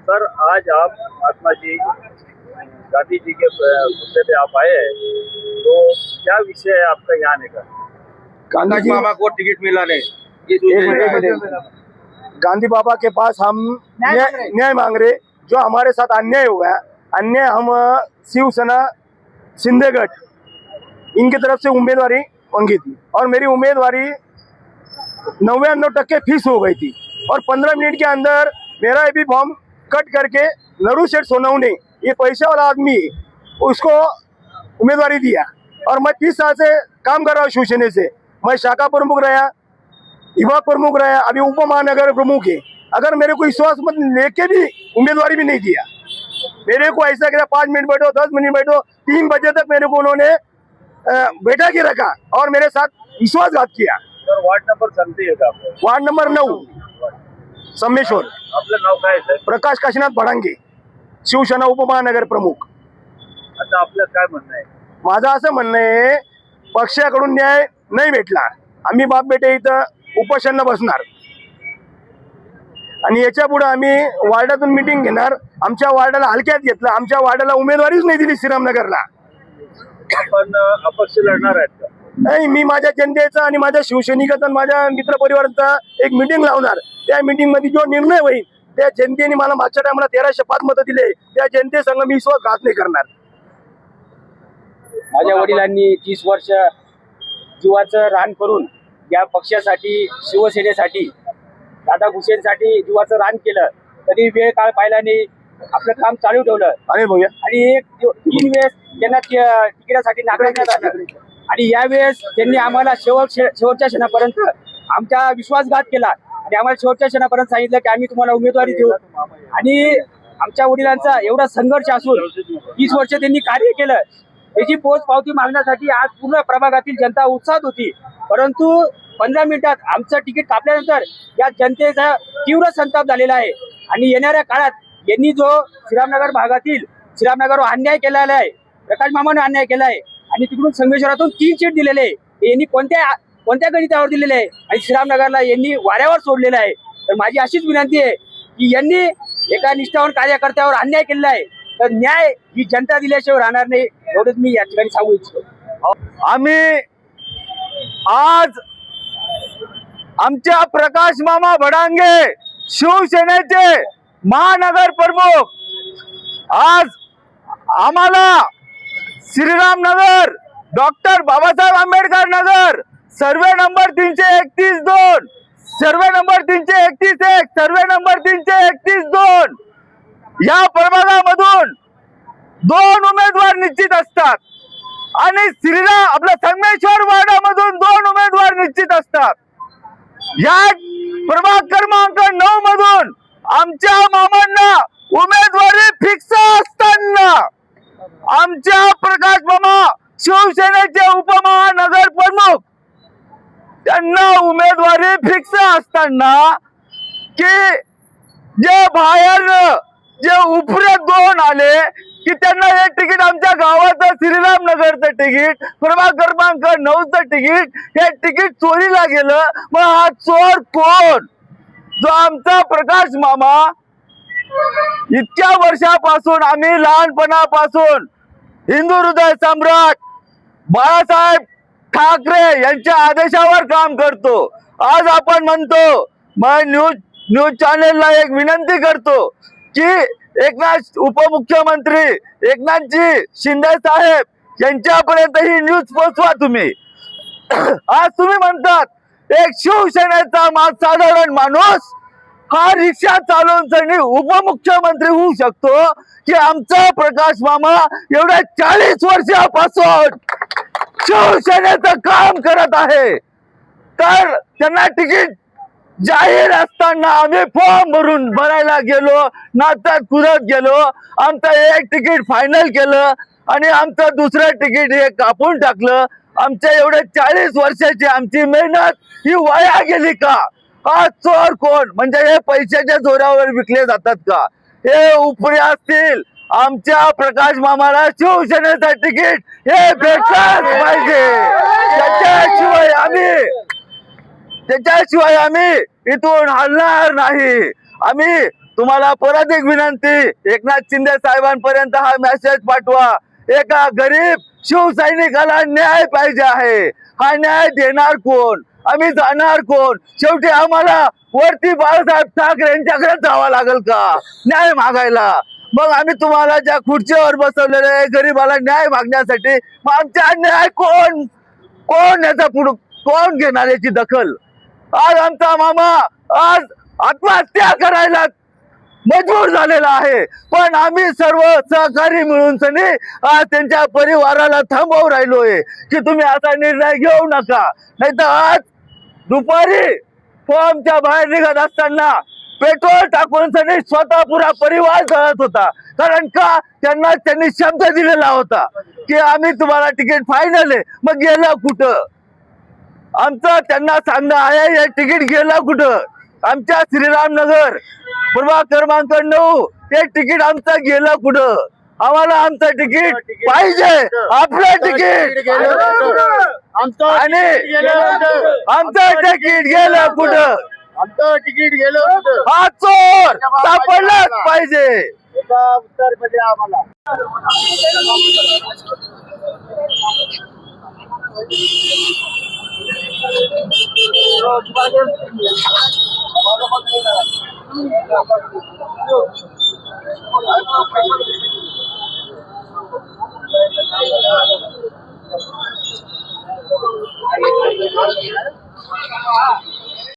Sir आज आप महात्मा जी गांधी जी के मुद्दे पे आप आए हैं, तो क्या विषय है आपका यहाँ आने का? गांधी जी मामा को टिकट मिला नहीं, गांधी बाबा के पास हम न्याय मांग रहे। जो हमारे साथ अन्याय हुआ है, अन्याय हम शिवसेना शिंदेगढ़ इनकी तरफ से उम्मीदवारी मांगी थी और मेरी उम्मीदवारी 99% फिक्स हो गई थी और 15 मिनट के अंदर मेरा भी फॉर्म कट करके नरू शेठ सोनवणे ये पैसे वाला आदमी उसको उम्मीदवारी दिया और मैं 30 साल से काम कर रहा हूँ शिवसेना से। मैं शाखा प्रमुख रहा, विभाग प्रमुख रहा, अभी उप महानगर प्रमुख है। अगर मेरे को विश्वास मत लेके भी उम्मीदवारी भी नहीं दिया, मेरे को ऐसा किया 5 मिनट बैठो 10 मिनट बैठो, 3 बजे तक मेरे को उन्होंने बैठा के रखा और मेरे साथ विश्वासघात किया। सर वार्ड नंबर सांगते का वार्ड नंबर 9 संमेश्वर। आपलं नाव काय आहे? प्रकाश काशीनाथ भडांगे, शिवसेना उपमहानगर प्रमुख। आता आपलं काय म्हणणं आहे? माझं असं म्हणणं आहे, पक्षाकडून न्याय नाही भेटला, आम्ही बाप बेटे इथं उपोषणाला बसणार आणि याच्या पुढे आम्ही वार्डातून मीटिंग घेणार। आमच्या वार्डाला हलक्यात घेतलं, आमच्या वार्डाला उमेदवारीच नाही दिली श्रीरामनगरला। आपण अपक्ष लढणार आहेत का? नाही, मी माझ्या जनतेचा आणि माझ्या शिवसैनिकाचा माझ्या मित्र परिवाराचा एक मीटिंग लावणार। त्या मीटिंग मध्ये जो निर्णय होईल त्या जनतेने मला मागच्या टायमाला 1305 मतं दिले, त्या जनतेसंग मी विश्वासघात नाही करणार। माझ्या वडिलांनी 30 वर्ष जीवाचं रान करून या पक्षासाठी शिवसेनेसाठी दादा भुसेंसाठी जीवाचं रान केलं। कधी वेळ काळ पाहिला नाही, आपलं काम चालू ठेवलं अरे भैया, आणि 3 वेळेस त्यांना तिकिटासाठी नाकारण्यात आलं आणि यावेळेस त्यांनी आम्हाला शेवटच्या क्षणापर्यंत आमचा विश्वासघात केला आणि आम्हाला शेवटच्या क्षणापर्यंत सांगितलं की आम्ही तुम्हाला उमेदवारी देऊ। आणि आमच्या वडिलांचा एवढा संघर्ष असून 30 वर्ष त्यांनी कार्य केलं, त्याची पोच पावती मागण्यासाठी आज पूर्ण प्रभागातील जनता उत्साहात होती। परंतु 15 मिनिटात आमचं तिकीट कापल्यानंतर या जनतेचा तीव्र संताप झालेला आहे आणि येणाऱ्या काळात यांनी जो श्रीरामनगर भागातील श्रीरामनगरवर अन्याय केलेला आहे, प्रकाश मामाने अन्याय केला आहे आणि तिकडून संगमेश्वरातून 3 सीट दिलेले आहे, यांनी कोणत्या गणितावर दिलेले आहे आणि श्रीरामनगरला यांनी वाऱ्यावर सोडलेलं आहे। तर माझी अशीच विनंती आहे की यांनी एका निष्ठावान कार्यकर्त्यावर अन्याय केलेला आहे, तर न्याय ही जनता दिल्याशिवाय राहणार नाही, एवढंच मी या ठिकाणी सांगू इच्छितो। आम्ही आज आमच्या प्रकाश मामा भडांगे शिवसेनेचे महानगर प्रमुख आज आम्हाला Shriramnagar doctor Babasaheb Ambedkar Nagar survey number 331-2 survey number 331-1 survey number 331-2 या प्रभागामधून 2 उमेदवार निश्चित असतात आणि आपल्या संगमेश्वर वार्डामधून 2 उमेदवार निश्चित असतात। या प्रभाग क्रमांक 9 मधून आमच्या मामांना उमेदवारी फिक्स असताना आमच्या प्रकाश मामा शिवसेनेचे उपमहानगर प्रमुख त्यांना उमेदवारी फिक्स असताना की जे बाहेर जे उपरे 2 आले की त्यांना हे तिकीट आमच्या गावाचं श्रीरामनगरचं तिकीट प्रभाग क्रमांक 9चं तिकीट हे तिकीट चोरीला गेलं। मग हा चोर कोण? जो आमचा प्रकाश मामा इतक्या वर्षापासून आम्ही लहानपणापासून हिंदू हृदय सम्राट बाळासाहेब ठाकरे यांच्या आदेशावर काम करतो। आज आपण म्हणतो, मैं न्यूज चॅनेलला एक विनंती करतो की उपमुख्यमंत्री एकनाथजी शिंदे साहेब यांच्यापर्यंत ही न्यूज पोहोचवा तुम्ही। आज तुम्ही म्हणतात एक शिवसेनेचा साधारण माणूस हा रिक्षा चालवून उपमुख्यमंत्री होऊ शकतो की आमचा प्रकाश मामा एवढ्या 40 वर्षापासून शिवसेनेचं काम करत आहे, तर त्यांना तिकीट जाहीर असताना आम्ही फॉर्म भरायला गेलो, नात्यात कुदत गेलो, आमचं एक तिकीट फायनल केलं आणि आमचं दुसरं तिकीट हे कापून टाकलं। आमच्या एवढे 40 वर्षाची आमची मेहनत ही वाया गेली का? हा चोर कोण? म्हणजे हे पैशाच्या जोरावर विकले जातात का? हे उपरे असतील, आमच्या प्रकाश मामाला शिवसेनेचं तिकीट हे भेटलंच पाहिजे, त्याच्याशिवाय आम्ही त्याच्याशिवाय आम्ही इथून हलणार नाही. आम्ही तुम्हाला परत एक विनंती, एकनाथ शिंदे साहेबांपर्यंत हा मेसेज पाठवा. एका गरीब शिवसैनिकाला न्याय पाहिजे आहे. हा न्याय देणार कोण, आम्ही जाणार कोण? शेवटी आम्हाला वरती बाळासाहेब ठाकरे यांच्याकडे जावं लागेल का न्याय मागायला? मग आम्ही तुम्हाला ज्या खुर्चीवर बसवलेले आहे गरीबाला न्याय मागण्यासाठी, मग आमचा न्याय कोण याचा कोण घेणार याची दखल? आज आमचा मामा आज आत्महत्या करायला मजबूर झालेला आहे, पण आम्ही सर्व सहकारी मिळून आज त्यांच्या परिवाराला थांबवून राहिलोय की तुम्ही असा निर्णय घेऊ नका. नाही तर आज दुपारी फॉर्मच्या बाहेर निघत असताना पेट्रोल टाकून स्वतः पुरा परिवार जळत होता. कारण का? त्यांनी शब्द दिलेला होता की आम्ही तुम्हाला तिकीट फायनल आहे. मग गेलं कुठं? आमचं त्यांना सांगणं आहे, हे तिकीट गेलं कुठं? आमच्या श्रीरामनगर प्रभाग क्रमांक 9 हे तिकीट आमचं गेलं कुठं? आम्हाला आमचं तिकीट पाहिजे, आपलं तिकीट. आणि आमचं तिकीट गेलं कुठं? आमचं तिकीट गेलं हा चोर सापडलाच पाहिजे. उत्तर मध्ये आम्हाला हा